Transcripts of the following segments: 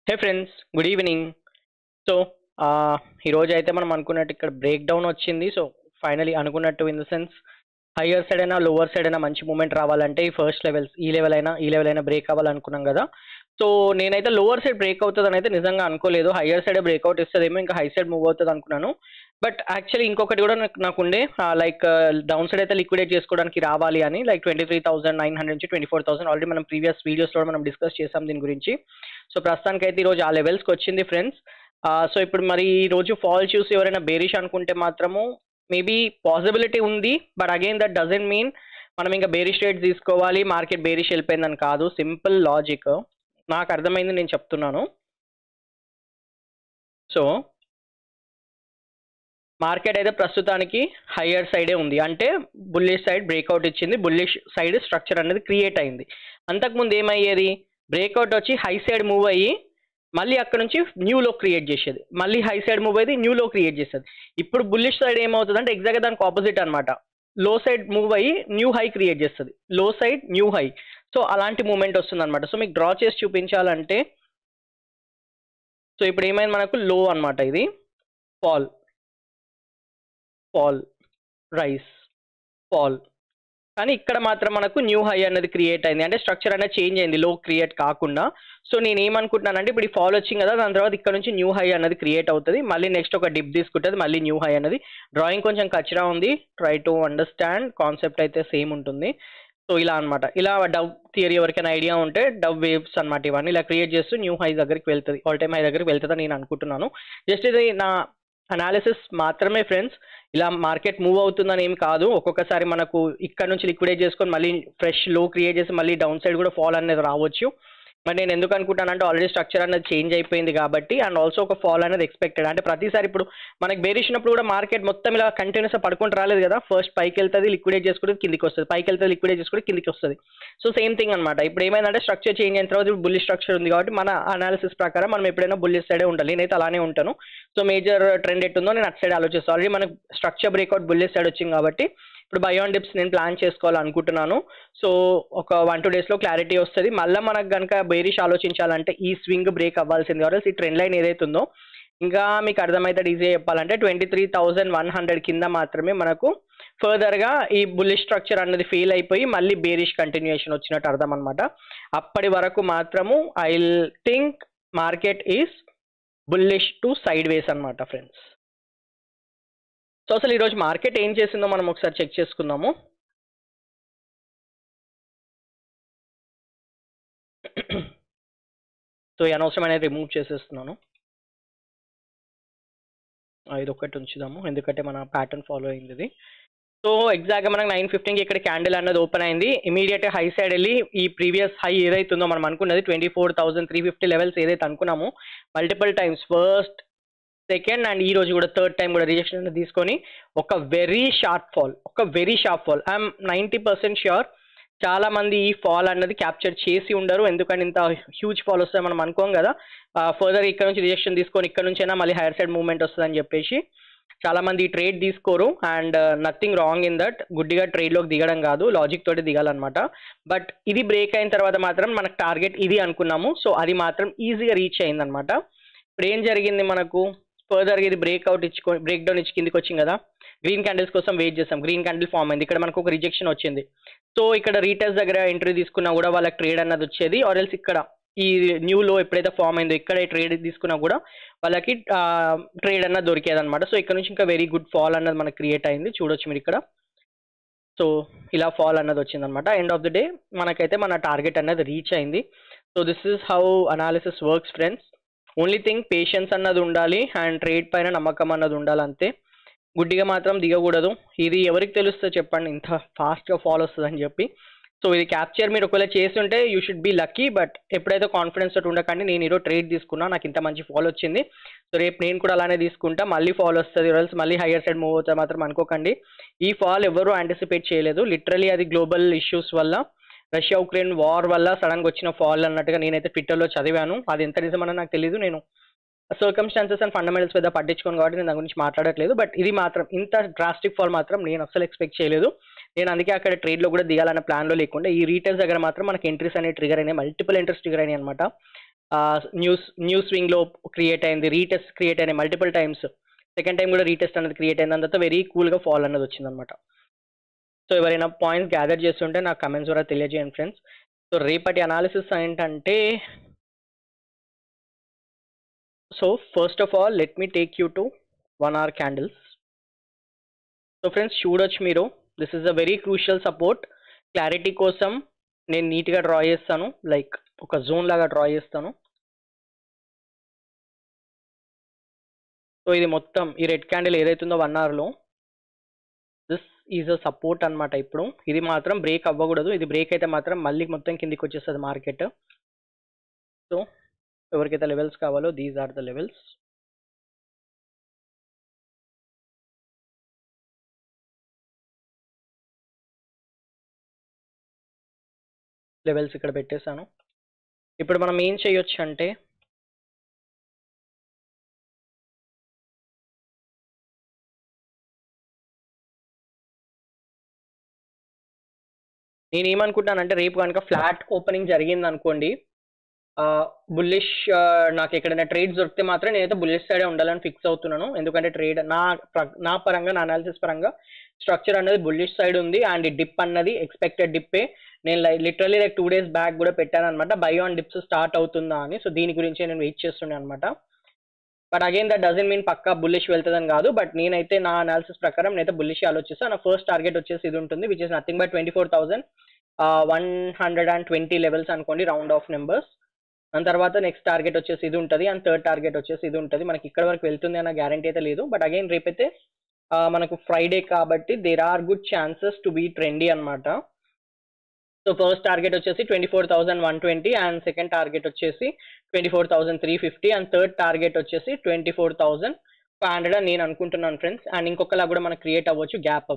హే friends, good evening. So ఈరోజు అయితే మనం అనుకున్నట్టు ఇక్కడ బ్రేక్ డౌన్ వచ్చింది. సో ఫైనలీ అనుకున్నట్టు in the sense higher side అయినా లోవర్ సైడ్ అయినా మంచి మూమెంట్ రావాలంటే ఈ ఫస్ట్ లెవెల్స్ ఈ లెవెల్ అయినా బ్రేక్ అవ్వాలనుకున్నాం కదా. సో నేనైతే లోవర్ సైడ్ బ్రేక్ అవుతుంది అయితే నిజంగా అనుకోలేదు. హయ్యర్ సైడ్ బ్రేక్అవుట్ ఇస్తుందేమో, ఇంకా హై సైడ్ మూవ్ అవుతుంది అనుకున్నాను. బట్ యాక్చువల్లీ ఇంకొకటి కూడా నాకుండే లైక్ డౌన్ సైడ్ అయితే లిక్విడేట్ చేసుకోవడానికి రావాలి అని, లైక్ 23,900 నుంచి 24,000 ఆల్రెడీ మనం ప్రీవియస్ వీడియోస్లో మనం డిస్కస్ చేసాం దీని గురించి. సో ప్రస్తుతానికి అయితే ఈరోజు ఆ లెవెల్స్కి వచ్చింది ఫ్రెండ్స్. సో ఇప్పుడు మరి ఈ రోజు ఫాల్ చూసి ఎవరైనా బేరిష్ అనుకుంటే మాత్రము మేబీ పాసిబిలిటీ ఉంది. But again that doesn't mean మనం ఇంకా బేరిష్ రేట్ తీసుకోవాలి, మార్కెట్ బేరిష్ వెళ్ళిపోయిందని కాదు. సింపుల్ లాజిక్ నాకు అర్థమైంది, నేను చెప్తున్నాను. సో మార్కెట్ అయితే ప్రస్తుతానికి హయ్యర్ సైడే ఉంది, అంటే బుల్లిష్ సైడ్ బ్రేక్అవుట్ ఇచ్చింది, బుల్లిష్ సైడ్ స్ట్రక్చర్ అనేది క్రియేట్ అయింది. అంతకుముందు ఏమయ్యేది, బ్రేక్అవుట్ వచ్చి హై సైడ్ మూవ్ అయ్యి మళ్ళీ అక్కడ నుంచి న్యూలో క్రియేట్ చేసేది, మళ్ళీ హై సైడ్ మూవ్ అయ్యి న్యూలో క్రియేట్ చేసేది. ఇప్పుడు బుల్లిష్ సైడ్ ఏమవుతుంది అంటే ఎగ్జాక్ట్గా దానికి ఆపోజిట్ అనమాట. లో సైడ్ మూవ్ అయ్యి న్యూ హై క్రియేట్ చేస్తుంది, లో సైడ్ న్యూ హై. సో అలాంటి మూమెంట్ వస్తుంది అనమాట. సో మీకు డ్రా చేసి చూపించాలంటే, సో ఇప్పుడు ఏమైంది, మనకు లో అనమాట, ఇది ఫాల్ ఫాల్ రైస్ ఫాల్, కానీ ఇక్కడ మాత్రం మనకు న్యూ హై అనేది క్రియేట్ అయింది, అంటే స్ట్రక్చర్ అనేది చేంజ్ అయింది, లో క్రియేట్ కాకుండా. సో నేను ఏమనుకుంటున్నానంటే ఇప్పుడు ఈ ఫాల్ వచ్చింది కదా, దాని తర్వాత ఇక్కడ నుంచి న్యూ హై అనేది క్రియేట్ అవుతుంది, మళ్ళీ నెక్స్ట్ ఒక డిప్ తీసుకుంటుంది, మళ్ళీ న్యూ హై అనేది. డ్రాయింగ్ కొంచెం కచ్చరా ఉంది, ట్రై టు అండర్స్టాండ్, కాన్సెప్ట్ అయితే సేమ్ ఉంటుంది. సో ఇలా అనమాట. ఇలా డవ్ థియరీ ఎవరికైనా ఐడియా ఉంటే, డవ్ వేవ్స్ అనమాట ఇవన్నీ, ఇలా క్రియేట్ చేస్తూ న్యూ హై దగ్గరికి వెళ్తుంది, ఆల్ టైమ్ హై దగ్గరికి వెళ్తుందని నేను అనుకుంటున్నాను. జస్ట్ ఇది నా అనాలిసిస్ మాత్రమే ఫ్రెండ్స్. ఇలా మార్కెట్ మూవ్ అవుతుందని ఏం కాదు. ఒక్కొక్కసారి మనకు ఇక్కడ నుంచి లిక్విడేట్ చేసుకొని మళ్ళీ ఫ్రెష్ లో క్రియేట్ చేసి మళ్ళీ డౌన్ సైడ్ కూడా ఫాల్ అనేది రావచ్చు. మరి నేను ఎందుకు అనుకుంటానంటే ఆల్రెడీ స్ట్రక్చర్ అనేది చేంజ్ అయిపోయింది కాబట్టి, అండ్ ఆల్సో ఒక ఫాల్ అనేది ఎక్స్పెక్టెడ్. అంటే ప్రతిసారి ఇప్పుడు మనకి బేరిషినప్పుడు కూడా మార్కెట్ మొత్తం ఇలా కంటిన్యూస్గా పడుకుంటూ రాలేదు కదా. ఫస్ట్ పైకి వెళ్తుంది, లిక్విడేట్ చేసుకుంటే కిందికి వస్తుంది, పైకి వెళ్తుంది, లిక్విడేట్ చేసుకుంటే కిందికి వస్తుంది. సో సేమ్ థింగ్ అనమాట. ఇప్పుడు ఏమైందంటే స్ట్రక్చర్ చేంజ్ అయిన తర్వాత ఇప్పుడు బుల్లిష్ స్ట్రక్చర్ ఉంది కాబట్టి మన అనాలిసిస్ ప్రకారం మనం ఎప్పుడైనా బుల్లిష్ సైడే ఉండాలి. నేనైతే అలానే ఉంటాను. సో మేజర్ ట్రెండ్ ఎట్టుందో నేను అటు సైడ్ ఆలోచిస్తాను. ఆల్రెడీ మనకు స్ట్రక్చర్ బ్రేక్అవుట్ బుల్లిష్ సైడ్ వచ్చింది కాబట్టి ఇప్పుడు బై ఆన్ డిప్స్ నేను ప్లాన్ చేసుకోవాలనుకుంటున్నాను. సో ఒక 1-2 డేస్లో క్లారిటీ వస్తుంది. మళ్ళీ మనకు కనుక బేరిష్ ఆలోచించాలంటే ఈ స్వింగ్ బ్రేక్ అవ్వాల్సింది, ఆర్ ఈ ట్రెండ్ లైన్ ఏదైతే ఉందో, ఇంకా మీకు అర్థమవుతుంది ఈజీగా చెప్పాలంటే 23,100 కింద మాత్రమే మనకు ఫర్దర్గా ఈ బుల్లిష్ స్ట్రక్చర్ అన్నది ఫెయిల్ అయిపోయి మళ్ళీ బేరిష్ కంటిన్యూయేషన్ వచ్చినట్టు అర్థం అనమాట. అప్పటి వరకు మాత్రము I think market is bullish to side వేస్ అనమాట ఫ్రెండ్స్. సో అసలు ఈరోజు మార్కెట్ ఏం చేసిందో మనం ఒకసారి చెక్ చేసుకుందాము. సో ఈ అనవసరమైన రిమూవ్ చేసేస్తున్నాను, ఇది ఒక్కటి ఉంచుదాము ఎందుకంటే మన ప్యాటర్న్ ఫాలో అయింది ఇది. సో ఎగ్జాక్ట్గా మనకు 9:15కి ఇక్కడ క్యాండిల్ అన్నది ఓపెన్ అయింది. ఇమీడియట్గా హై సైడ్ వెళ్ళి ఈ ప్రీవియస్ హై ఏదైతే ఉందో మనం అనుకున్నది 24,350 లెవెల్స్ ఏదైతే అనుకున్నామో multiple times, first second and ఈ రోజు కూడా థర్డ్ టైం కూడా రిజెక్షన్ అనేది తీసుకొని ఒక very sharp fall I'm 90% sure చాలా మంది ఈ ఫాల్ అన్నది క్యాప్చర్ చేసి ఉండరు. ఎందుకంటే ఇంత హ్యూజ్ ఫాల్ వస్తుంది మనం అనుకోం కదా. ఫర్దర్ ఇక్కడ నుంచి రిజెక్షన్ తీసుకొని ఇక్కడ నుంచి అయినా మళ్ళీ హైయర్ సైడ్ మూవ్మెంట్ వస్తుందని చెప్పేసి చాలా మంది ఈ ట్రేడ్ తీసుకోరు. And nothing wrong in that, గుడ్డిగా ట్రేడ్లోకి దిగడం కాదు, లాజిక్ తోటి దిగాలన్నమాట. బట్ ఇది బ్రేక్ అయిన తర్వాత మాత్రం మనకు టార్గెట్ ఇది అనుకున్నాము, సో అది మాత్రం ఈజీగా రీచ్ అయిందనమాట. ఇప్పుడు ఏం జరిగింది, మనకు ఫర్దర్గా ఇది బ్రేక్ డౌన్ ఇచ్చి కిందికి వచ్చింది కదా. గ్రీన్ క్యాండిల్స్ కోసం వెయిట్ చేస్తాం, గ్రీన్ క్యాండిల్ ఫామ్ అయింది, ఇక్కడ మనకు ఒక రిజెక్షన్ వచ్చింది. సో ఇక్కడ రీటైల్స్ దగ్గర ఎంట్రీ తీసుకున్నా కూడా వాళ్ళకి ట్రేడ్ అన్నది వచ్చేది, ఆర్ ఎల్స్ ఇక్కడ ఈ న్యూలో ఎప్పుడైతే ఫామ్ అయిందో ఇక్కడ ట్రేడ్ తీసుకున్నా కూడా వాళ్ళకి ట్రేడ్ అన్నది దొరికేది అనమాట. సో ఇక్కడ నుంచి ఇంకా వెరీ గుడ్ ఫాల్ అన్నది మనకు క్రియేట్ అయింది, చూడొచ్చు మీరు ఇక్కడ. సో ఇలా ఫాల్ అన్నది వచ్చిందనమాట. ఎండ్ ఆఫ్ ద డే మనకైతే మన టార్గెట్ అన్నది రీచ్ అయింది. So this is how analysis works friends. Only thing patience అన్నది ఉండాలి అండ్ ట్రేడ్ పైన నమ్మకం అన్నది ఉండాలి అంతే. గుడ్డిగా మాత్రం దిగకూడదు. ఇది ఎవరికి తెలుస్తుంది చెప్పండి ఇంత ఫాస్ట్గా ఫాల్ వస్తుందని చెప్పి. సో ఇది క్యాప్చర్ మీరు ఒకవేళ చేస్తుంటే you should be lucky. But ఎప్పుడైతే కాన్ఫిడెన్స్ తోటి ఉండకండి, నేను ఈరోజు ట్రేడ్ తీసుకున్నా, నాకు ఇంత మంచి ఫాల్ వచ్చింది, సో రేపు నేను కూడా అలానే తీసుకుంటా, మళ్ళీ ఫాల్ వస్తుంది ఆర్ ఎల్స్ మళ్ళీ హయ్యర్ సైడ్ మూవ్ అవుతుంది మాత్రం అనుకోకండి. ఈ ఫాల్ ఎవరు యాంటిసిపేట్ చేయలేదు, లిటరలీ అది గ్లోబల్ ఇష్యూస్ వల్ల, రష్యా ఉక్రెయిన్ వార్ వల్ల సడన్గా వచ్చిన ఫాల్ అన్నట్టుగా నేనైతే ట్విట్టర్లో చదివాను. అది ఎంత నిజమని నాకు తెలియదు, నేను సర్కమ్స్టాన్సెస్ అండ్ ఫండమెంటల్స్ పెద్ద పట్టించుకోను కాబట్టి నేను దాని గురించి మాట్లాడట్లేదు. బట్ ఇది మాత్రం ఇంత డ్రాస్టిక్ ఫాల్ మాత్రం నేను అస్సలు ఎక్స్పెక్ట్ చేయలేదు. నేను అందుకే అక్కడ ట్రేడ్లో కూడా దిగాలన్న ప్లాన్లో లేకుండా ఈ రీటైల్స్ దగ్గర మాత్రం మనకి ఎంట్రీస్ అనేవి ట్రిగర్ అయినాయి, మల్టిపుల్ ఎంట్రీస్ ట్రిగర్ అయినాయి అనమాట. న్యూ స్వింగ్లో క్రియేట్ అయింది, రీటెస్ట్ క్రియేట్ అయినాయి మల్టిపుల్ టైమ్స్, సెకండ్ టైం కూడా రీటెస్ట్ అనేది క్రియేట్ అయింది, అంతా వెరీ కూల్గా ఫాల్ అనేది వచ్చిందనమాట. సో ఎవరైనా పాయింట్స్ గ్యాదర్ చేస్తుంటే నాకు కమెంట్స్ ద్వారా తెలియజేయండి ఫ్రెండ్స్. సో రేపటి అనాలిసిస్ ఏంటంటే, so first of all let me take you to 1 hour candles. So friends చూడొచ్చు మీరు, this is a very crucial support. Clarity కోసం నేను నీట్గా డ్రా చేస్తాను, లైక్ ఒక జోన్ లాగా డ్రా చేస్తాను. సో ఇది మొత్తం ఈ రెడ్ క్యాండిల్ ఏదైతుందో 1 hourలో, దిస్ ఈజ్ అ సపోర్ట్ అనమాట. ఇప్పుడు ఇది మాత్రం బ్రేక్ అవ్వకూడదు, ఇది బ్రేక్ అయితే మాత్రం మళ్ళీ మొత్తం కిందికి వచ్చేస్తుంది మార్కెట్. సో ఎవరికైతే లెవెల్స్ కావాలో these are the levels. Levels ఇక్కడ పెట్టేశాను. ఇప్పుడు మనం ఏం చేయొచ్చు అంటే, నేను ఏమనుకుంటానంటే రేపు కనుక ఫ్లాట్ ఓపెనింగ్ జరిగింది అనుకోండి, బుల్లిష్, నాకు ఎక్కడైనా ట్రేడ్స్ దొరికితే మాత్రం నేనైతే బుల్లిష్ సైడే ఉండాలని ఫిక్స్ అవుతున్నాను. ఎందుకంటే ట్రేడ్ నా పరంగా, నా అనాలిసిస్ పరంగా స్ట్రక్చర్ అనేది బుల్లిష్ సైడ్ ఉంది. అండ్ ఈ డిప్ అన్నది ఎక్స్పెక్టెడ్ డిప్పే. నేను లిటరలీ లైక్ 2 days బ్యాక్ కూడా పెట్టాను అనమాట, బై ఆన్ డిప్స్ స్టార్ట్ అవుతుందా అని. సో దీని గురించి నేను వెయిట్ చేస్తున్నాను అనమాట. But again that doesn't mean పక్కా బుల్లిష్ వెళ్తుందని కాదు, బట్ నేనైతే నా అనాలిసిస్ ప్రకారం నేనైతే బుల్లిష్ ఆలోచిస్తాను. నా ఫస్ట్ టార్గెట్ వచ్చేసి ఇది ఉంటుంది, which is nothing but 24,120 levels అనుకోండి, రౌండ్ ఆఫ్ నెంబర్స్. దాని తర్వాత నెక్స్ట్ టార్గెట్ వచ్చేసి ఇది ఉంటుంది, అండ్ థర్డ్ టార్గెట్ వచ్చేసి ఇది ఉంటుంది. మనకి ఇక్కడ వరకు వెళ్తుంది అన్న గ్యారంటీ అయితే లేదు, బట్ అగైన్ రేపైతే మనకు ఫ్రైడే కాబట్టి there are good chances to be trendy అనమాట. సో ఫస్ట్ టార్గెట్ వచ్చేసి 24,120 అండ్ సెకండ్ టార్గెట్ వచ్చేసి 24,350 అండ్ థర్డ్ టార్గెట్ వచ్చేసి 24,500 అని నేను అనుకుంటున్నాను ఫ్రెండ్స్. అండ్ ఇంకొకలా కూడా మనకు క్రియేట్ అవ్వచ్చు గ్యాప్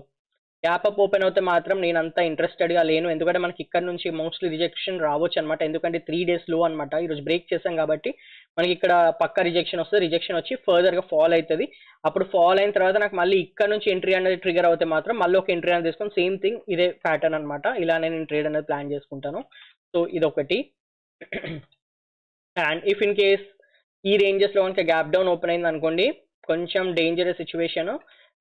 అప్ ఓపెన్ అవుతే మాత్రం నేను అంత ఇంట్రెస్టెడ్గా లేను, ఎందుకంటే మనకి ఇక్కడ నుంచి మోస్ట్లీ రిజెక్షన్ రావచ్చు అనమాట. ఎందుకంటే 3 days లో అనమాట, ఈరోజు బ్రేక్ చేసాం కాబట్టి మనకి ఇక్కడ పక్క రిజెక్షన్ వస్తుంది, రిజెక్షన్ వచ్చి ఫర్దర్గా ఫాల్ అవుతుంది. అప్పుడు ఫాల్ అయిన తర్వాత నాకు మళ్ళీ ఇక్కడ నుంచి ఎంట్రీ అనేది ట్రిగర్ అవుతే మాత్రం మళ్ళీ ఒక ఎంట్రీ అనేది తీసుకొని సేమ్ థింగ్ ఇదే ప్యాటర్న్ అనమాట, ఇలానే నేను ట్రేడ్ అనేది ప్లాన్ చేసుకుంటాను. సో ఇదొకటి. అండ్ ఇఫ్ ఇన్ కేస్ ఈ రేంజెస్లో కనుక గ్యాప్ డౌన్ ఓపెన్ అయింది అనుకోండి, కొంచెం డేంజరస్ సిచ్యువేషన్,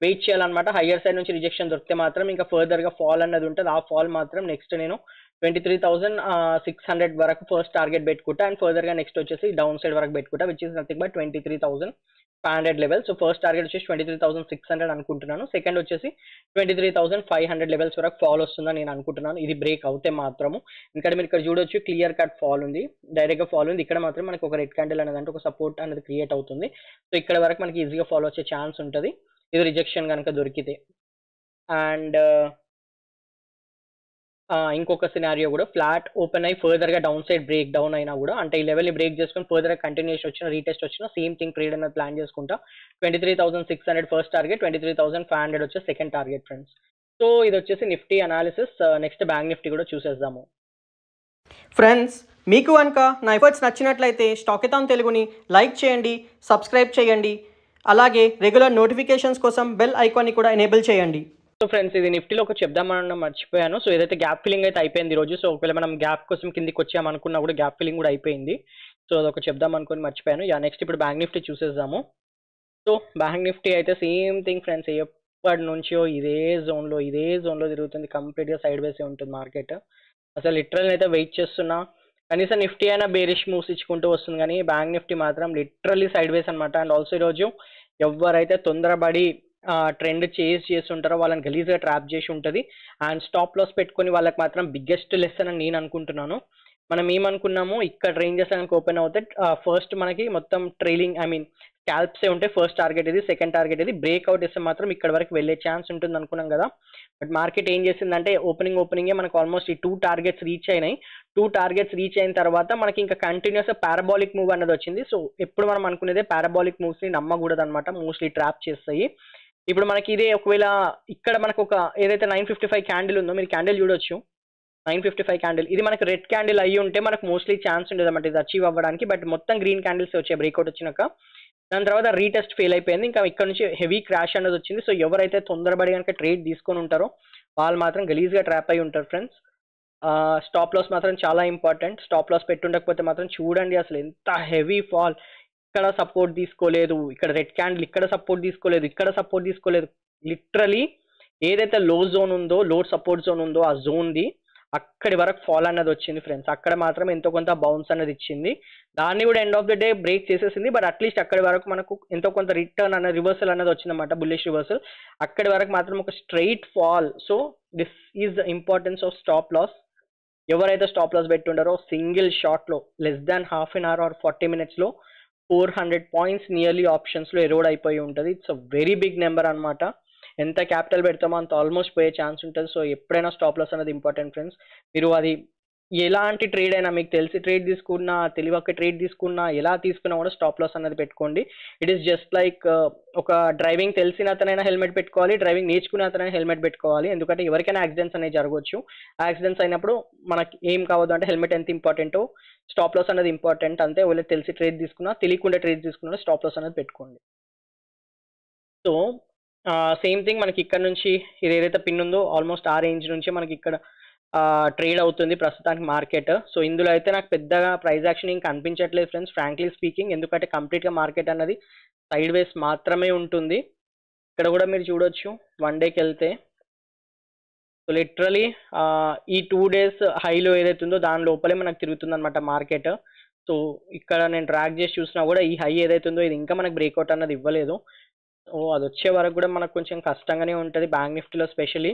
వెయిట్ చేయాలన్నమాట. హయ్యర్ సైడ్ నుంచి రిజెక్షన్ దొరికితే మాత్రం ఇంకా ఫర్దర్గా ఫాల్ అన్నది ఉంటుంది. ఆ ఫాల్ మాత్రం నెక్స్ట్ నేను 23,600 వరకు ఫస్ట్ టార్గెట్ పెట్టుకుంటా, అండ్ ఫర్దర్గా నెక్స్ట్ వచ్చేసి డౌన్ సైడ్ వరకు పెట్టుకుంటా, which is nothing but 23,500 level. So first target వచ్చేసి 23,600 అనుకుంటున్నాను, సెకండ్ వచ్చేసి 23,500 లెవెల్స్ వరకు ఫాల్ వస్తుందని నేను అనుకుంటున్నాను, ఇది బ్రేక్ అవుతే మాత్రము. ఎందుకంటే మీరు ఇక్కడ చూడొచ్చు క్లియర్ కట్ ఫాల్ ఉంది, డైరెక్ట్గా ఫాల్ ఉంది. ఇక్కడ మాత్రం మనకి ఒక రెడ్ క్యాండిల్ అనేది అంటే ఒక సపోర్ట్ అనేది క్రియేట్ అవుతుంది. సో ఇక్కడ వరకు మనకి ఈజీగా ఫాలో వచ్చే ఛాన్స్ ఉంటుంది ఇది రిజెక్షన్ కనుక దొరికితే. అండ్ ఇంకొక సినారియో కూడా, ఫ్లాట్ ఓపెన్ అయ్యి ఫర్దర్గా డౌన్ సైడ్ బ్రేక్ డౌన్ అయినా కూడా, అంటే ఈ లెవెల్ని బ్రేక్ చేసుకొని ఫర్దర్గా కంటిన్యూషన్ వచ్చిన, రీటెస్ట్ వచ్చిన, సేమ్ థింగ్ ట్రేడ్ అనేది ప్లాన్ చేసుకుంటా. 23,600 ఫస్ట్ టార్గెట్, 23,500 వచ్చే సెకండ్ టార్గెట్ ఫ్రెండ్స్. సో ఇది వచ్చేసి Nifty analysis. Next bank Nifty కూడా చూసేద్దాము ఫ్రెండ్స్. మీకు కనుక నా ఎఫర్ట్స్ నచ్చినట్లయితే స్టాకెథాన్ తెలుగుని లైక్ చేయండి, సబ్స్క్రైబ్ చేయండి, అలాగే రెగ్యులర్ నోటిఫికేషన్స్ కోసం బెల్ ఐకాన్ని కూడా ఎనేబుల్ చేయండి. సో ఫ్రెండ్స్ ఇది నిఫ్టీలో ఒక చెప్దామన్న మర్చిపోయాను. సో ఏదైతే గ్యాప్ ఫిల్లింగ్ అయితే అయిపోయింది ఈరోజు. సో ఒకవేళ మనం గ్యాప్ కోసం కిందికి వచ్చామనుకున్నా కూడా గ్యాప్ ఫిల్లింగ్ కూడా అయిపోయింది. సో అదొక చెప్దాం అనుకుని మర్చిపోయాను. నెక్స్ట్ ఇప్పుడు బ్యాంక్ నిఫ్టీ చూసేద్దాము. సో బ్యాంక్ నిఫ్టీ అయితే సేమ్ థింగ్ ఫ్రెండ్స్, ఎప్పటి నుంచో ఇదే జోన్లో తిరుగుతుంది, కంప్లీట్గా సైడ్ వేసే ఉంటుంది మార్కెట్. అసలు లిటరల్ అయితే వెయిట్ చేస్తున్నా, కనీసం నిఫ్టీ అయినా బేరిష్ మూవ్స్ ఇచ్చుకుంటూ వస్తుంది, కానీ బ్యాంక్ నిఫ్టీ మాత్రం లిటరల్లీ సైడ్ వేస్ అనమాట. అండ్ ఆల్సో ఈరోజు ఎవరైతే తొందరపడి ట్రెండ్ చేస్తుంటారో వాళ్ళని గలీజ్గా ట్రాప్ చేసి ఉంటుంది. అండ్ స్టాప్ లాస్ పెట్టుకొని వాళ్ళకి మాత్రం బిగ్గెస్ట్ లెసన్ అని నేను అనుకుంటున్నాను. మనం ఏమనుకున్నాము, ఇక్కడ రేంజెస్ కనుక ఓపెన్ అవుతే ఫస్ట్ మనకి మొత్తం ట్రైలింగ్ స్కాల్ప్సే ఉంటాయి. ఫస్ట్ టార్గెట్ ఇది, సెకండ్ టార్గెట్ ఇది, బ్రేక్అవుట్ ఇస్తే మాత్రం ఇక్కడ వరకు వెళ్ళే ఛాన్స్ ఉంటుంది అనుకున్నాం కదా. బట్ మార్కెట్ ఏం చేసిందంటే ఓపెనింగే మనకు ఆల్మోస్ట్ ఈ 2 targets రీచ్ అయినాయి. 2 targets రీచ్ అయిన తర్వాత మనకి ఇంకా కంటిన్యూస్ పారాబాలిక్ మూవ్ అన్నది వచ్చింది. సో ఎప్పుడు మనం అనుకునేదే పారాబాలిక్ మూవ్స్ని నమ్మకూడదు అనమాట, మోస్ట్లీ ట్రాప్ చేస్తాయి. ఇప్పుడు మనకి ఇదే ఒకవేళ ఇక్కడ మనకు ఒక ఏదైతే 955 క్యాండిల్ ఉందో, మీరు క్యాండిల్ చూడొచ్చు, 955 క్యాండిల్, ఇది మనకు రెడ్ క్యాండిల్ అయ్యి ఉంటే మనకు మోస్ట్లీ ఛాన్స్ ఉండదు అన్నమాట ఇది అచీవ్ అవ్వడానికి. బట్ మొత్తం గ్రీన్ క్యాండిల్స్ వచ్చాయి బ్రేక్అవుట్ వచ్చినాక. దాని తర్వాత రీటెస్ట్ ఫెయిల్ అయిపోయింది, ఇంకా ఇక్కడ నుంచి హెవీ క్రాష్ అనేది వచ్చింది. సో ఎవరైతే తొందరపడి కనుక ట్రేడ్ తీసుకొని ఉంటారో వాళ్ళు మాత్రం గలీజ్గా ట్రాప్ అయి ఉంటారు ఫ్రెండ్స్. స్టాప్ లాస్ మాత్రం చాలా ఇంపార్టెంట్. స్టాప్ లాస్ పెట్టుండకపోతే మాత్రం చూడండి అసలు ఎంత హెవీ ఫాల్. ఇక్కడ సపోర్ట్ తీసుకోలేదు, ఇక్కడ రెడ్ క్యాండిల్ ఇక్కడ సపోర్ట్ తీసుకోలేదు, ఇక్కడ సపోర్ట్ తీసుకోలేదు. లిటరలీ ఏదైతే లో జోన్ ఉందో, లో సపోర్ట్ జోన్ ఉందో ఆ జోన్ది అక్కడి వరకు ఫాల్ అన్నది వచ్చింది ఫ్రెండ్స్. అక్కడ మాత్రం ఎంతో కొంత బౌన్స్ అన్నది ఇచ్చింది. దాన్ని కూడా end of the day break చేసేసింది. బట్ అట్లీస్ట్ అక్కడి వరకు మనకు ఎంతో కొంత రిటర్న్ అన్న రివర్సల్ అన్నది వచ్చిందన్నమాట, బుల్లిష్ రివర్సల్. అక్కడి వరకు మాత్రం ఒక straight fall. So this is the importance of stop loss. ఎవరైతే స్టాప్ లాస్ పెట్టుండారో సింగిల్ షాట్లో less than half an hour or 40 minutesలో 400 points నియర్లీ ఆప్షన్స్లో ఎరోడ్ అయిపోయి ఉంటుంది. It's a very big number అనమాట. ఎంత క్యాపిటల్ పెడతామో అంత ఆల్మోస్ట్ పోయే ఛాన్స్ ఉంటుంది. సో ఎప్పుడైనా స్టాప్ లాస్ అనేది ఇంపార్టెంట్ ఫ్రెండ్స్. మీరు అది ఎలాంటి ట్రేడ్ అయినా, మీకు తెలిసి ట్రేడ్ తీసుకున్నా, తెలియక ట్రేడ్ తీసుకున్నా, ఎలా తీసుకున్నా కూడా స్టాప్ లాస్ అనేది పెట్టుకోండి. ఇట్ ఈస్ జస్ట్ లైక్ ఒక డ్రైవింగ్ తెలిసిన అతనైనా హెల్మెట్ పెట్టుకోవాలి, డ్రైవింగ్ నేర్చుకునే అతనైనా హెల్మెట్ పెట్టుకోవాలి. ఎందుకంటే ఎవరికైనా యాక్సిడెంట్స్ అనేవి జరగవచ్చు. ఆ యాక్సిడెంట్స్ అయినప్పుడు మనకి ఏం కావద్దు అంటే హెల్మెట్ ఎంత ఇంపార్టెంటో స్టాప్ లాస్ అనేది ఇంపార్టెంట్ అంతే. ఒకవేళ తెలిసి ట్రేడ్ తీసుకున్నా, తెలియకుండా ట్రేడ్ తీసుకున్నా స్టాప్ లాస్ అనేది పెట్టుకోండి. సో సేమ్ థింగ్ మనకి ఇక్కడ నుంచి ఇది ఏదైతే పిన్ ఉందో ఆల్మోస్ట్ ఆ రేంజ్ నుంచి మనకి ఇక్కడ ట్రేడ్ అవుతుంది ప్రస్తుతానికి మార్కెట్. సో ఇందులో అయితే నాకు పెద్దగా ప్రైస్ యాక్షన్ ఇంకా కనిపించట్లేదు ఫ్రెండ్స్, ఫ్రాంక్లీ స్పీకింగ్. ఎందుకంటే కంప్లీట్గా మార్కెట్ అన్నది సైడ్ వేస్ మాత్రమే ఉంటుంది. ఇక్కడ కూడా మీరు చూడొచ్చు 1 డేకి వెళ్తే. సో లిటరలీ ఈ 2 days హైలో ఏదైతే ఉందో దాని లోపలే మనకు తిరుగుతుంది అనమాట మార్కెట్. సో ఇక్కడ నేను ట్రాక్ చేసి చూసినా కూడా ఈ హై ఏదైతే ఉందో ఇది ఇంకా మనకు బ్రేక్అవుట్ అన్నది ఇవ్వలేదు. అది వచ్చే వరకు కూడా మనకు కొంచెం కష్టంగానే ఉంటుంది బ్యాంక్ నిఫ్టీలో స్పెషలీ.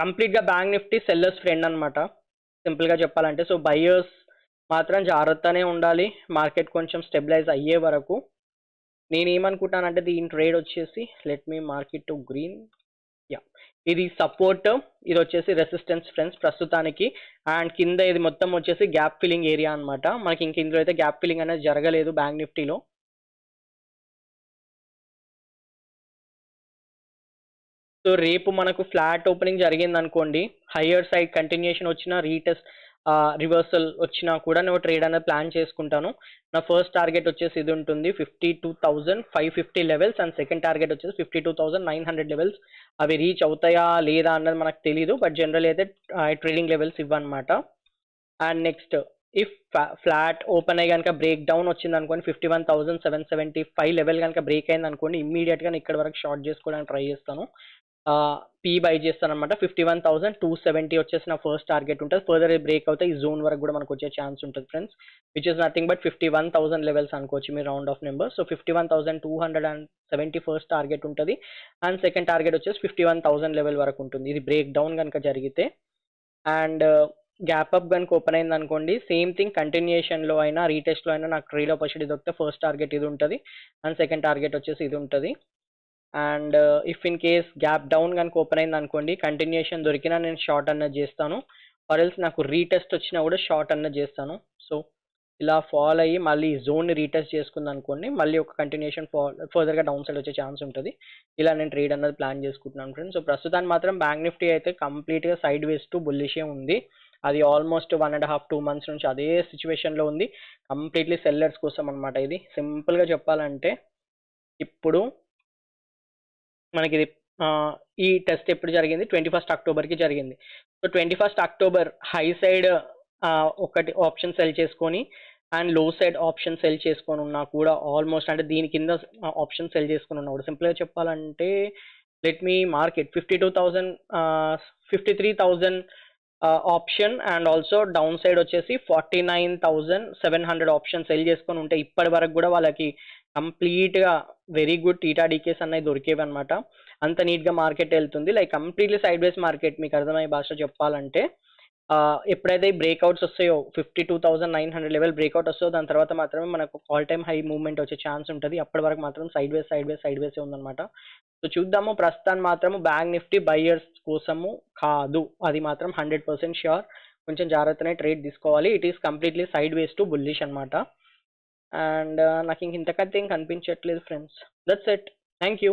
కంప్లీట్గా బ్యాంక్ నిఫ్టీ సెల్లర్స్ ఫ్రెండ్ అనమాట సింపుల్గా చెప్పాలంటే. సో బయ్యర్స్ మాత్రం జాగ్రత్తనే ఉండాలి మార్కెట్ కొంచెం స్టెబిలైజ్ అయ్యే వరకు. నేను ఏమనుకుంటానంటే దీని ట్రేడ్ వచ్చేసి let me market to green. Yeah, ఇది సపోర్ట్, ఇది వచ్చేసి రెసిస్టెన్స్ ఫ్రెండ్స్ ప్రస్తుతానికి. అండ్ కింద ఇది మొత్తం వచ్చేసి గ్యాప్ ఫిల్లింగ్ ఏరియా అనమాట. మనకి ఇంక ఇందులో అయితే గ్యాప్ ఫిల్లింగ్ అనేది జరగలేదు బ్యాంక్ నిఫ్టీలో. సో రేపు మనకు ఫ్లాట్ ఓపెనింగ్ జరిగింది అనుకోండి, హయ్యర్ సైడ్ కంటిన్యూషన్ వచ్చిన రీటెస్ట్ రివర్సల్ వచ్చినా కూడా నేను ట్రేడ్ అనేది ప్లాన్ చేసుకుంటాను. నా ఫస్ట్ టార్గెట్ వచ్చేసి ఇది ఉంటుంది 52,550 లెవెల్స్ అండ్ సెకండ్ టార్గెట్ వచ్చేసి 52,900 లెవెల్స్. అవి రీచ్ అవుతాయా లేదా అన్నది మనకు తెలీదు, బట్ జనరల్ అయితే ట్రేడింగ్ లెవెల్స్ ఇవ్వనమాట. And next if flat open అయ్యి కనుక బ్రేక్ డౌన్ వచ్చింది అనుకోండి 51,775 లెవెల్ కనుక బ్రేక్ అయింది అనుకోండి, ఇమ్మీడియట్గా నేను ఇక్కడ వరకు షార్ట్ చేసుకోవడానికి ట్రై చేస్తాను. పీ బై చేస్తాను అనమాట. 51,270 వచ్చేసి నా ఫస్ట్ టార్గెట్ ఉంటుంది. ఫర్దర్ బ్రేక్ అవుతే ఈ జోన్ వరకు కూడా మనకు వచ్చే ఛాన్స్ ఉంటుంది friends, which is nothing but 51,000 levels అనుకోవచ్చు మీరు round of number. So 51,270 first target ఉంటుంది అండ్ సెకండ్ టార్గెట్ వచ్చేసి 51,000 లెవెల్ వరకు ఉంటుంది ఇది బ్రేక్ డౌన్ కనుక జరిగితే. అండ్ గ్యాప్ అప్ కనుక ఓపెన్ అయింది అనుకోండి, సేమ్ థింగ్ కంటిన్యూషన్లో అయినా రీటెస్ట్లో అయినా నాకు ట్రేడ్ ఆపర్చునిటీ దొరికితే ఫస్ట్ టార్గెట్ ఇది ఉంటుంది అండ్ సెకండ్ టార్గెట్ వచ్చేసి ఇది ఉంటుంది. And if in case gap down కనుక ఓపెన్ అయింది అనుకోండి, కంటిన్యూషన్ దొరికినా నేను షార్ట్ అన్నది చేస్తాను, ఆర్ ఎల్స్ నాకు రీటెస్ట్ వచ్చినా కూడా షార్ట్ అన్నది చేస్తాను. సో ఇలా ఫాల్ అయ్యి మళ్ళీ జోన్ని రీటెస్ట్ చేసుకుంది అనుకోండి, మళ్ళీ ఒక కంటిన్యూషన్ ఫర్దర్గా డౌన్ సైడ్ వచ్చే ఛాన్స్ ఉంటుంది. ఇలా నేను ట్రేడ్ అన్నది ప్లాన్ చేసుకుంటున్నాను ఫ్రెండ్స్. సో ప్రస్తుతానికి మాత్రం బ్యాంక్ నిఫ్టీ అయితే కంప్లీట్గా సైడ్ వేస్ టు బుల్లిషే ఉంది. అది ఆల్మోస్ట్ 1.5-2 months నుంచి అదే సిచ్యువేషన్లో ఉంది, కంప్లీట్లీ సెల్లర్స్ కోసం అనమాట. ఇది సింపుల్గా చెప్పాలంటే ఇప్పుడు మనకి ఇది ఈ టెస్ట్ ఎప్పుడు జరిగింది, 21st Octoberకి జరిగింది. So 21st October high side ఒకటి ఆప్షన్ సెల్ చేసుకొని అండ్ లో సైడ్ ఆప్షన్ సెల్ చేసుకొని ఉన్నా కూడా ఆల్మోస్ట్ అంటే దీని కింద ఆప్షన్ సెల్ చేసుకొని ఉన్నా కూడా సింపుల్గా చెప్పాలంటే let me market 53,000 option and also down side వచ్చేసి 49,700 ఆప్షన్ సెల్ చేసుకొని ఉంటే ఇప్పటి వరకు కూడా వాళ్ళకి కంప్లీట్గా వెరీ గుడ్ టీటా డీకేస్ అన్నవి దొరికేవి అనమాట. అంత నీట్గా మార్కెట్ వెళ్తుంది, లైక్ కంప్లీట్లీ సైడ్ వేస్ మార్కెట్. మీకు అర్థమయ్యే భాష చెప్పాలంటే ఎప్పుడైతే బ్రేక్అవుట్స్ వస్తాయో 52,900 లెవెల్ బ్రేక్అవుట్ వస్తుందో దాని తర్వాత మాత్రమే మనకు ఆల్ టైమ్ హై మూవ్మెంట్ వచ్చే ఛాన్స్ ఉంటుంది. అప్పటి వరకు మాత్రం సైడ్ వేస్ ఉందన్నమాట. సో చూద్దాము, ప్రస్తుతాన్ని మాత్రము బ్యాంక్ నిఫ్టీ బయ్యర్స్ కోసము కాదు, అది మాత్రం 100% ష్యూర్. కొంచెం జాగ్రత్తనే ట్రేడ్ తీసుకోవాలి. It is completely side ways to bullish అనమాట. అండ్ నాకు ఇంతకంటే ఏం కనిపించట్లేదు friends. That's it, thank you.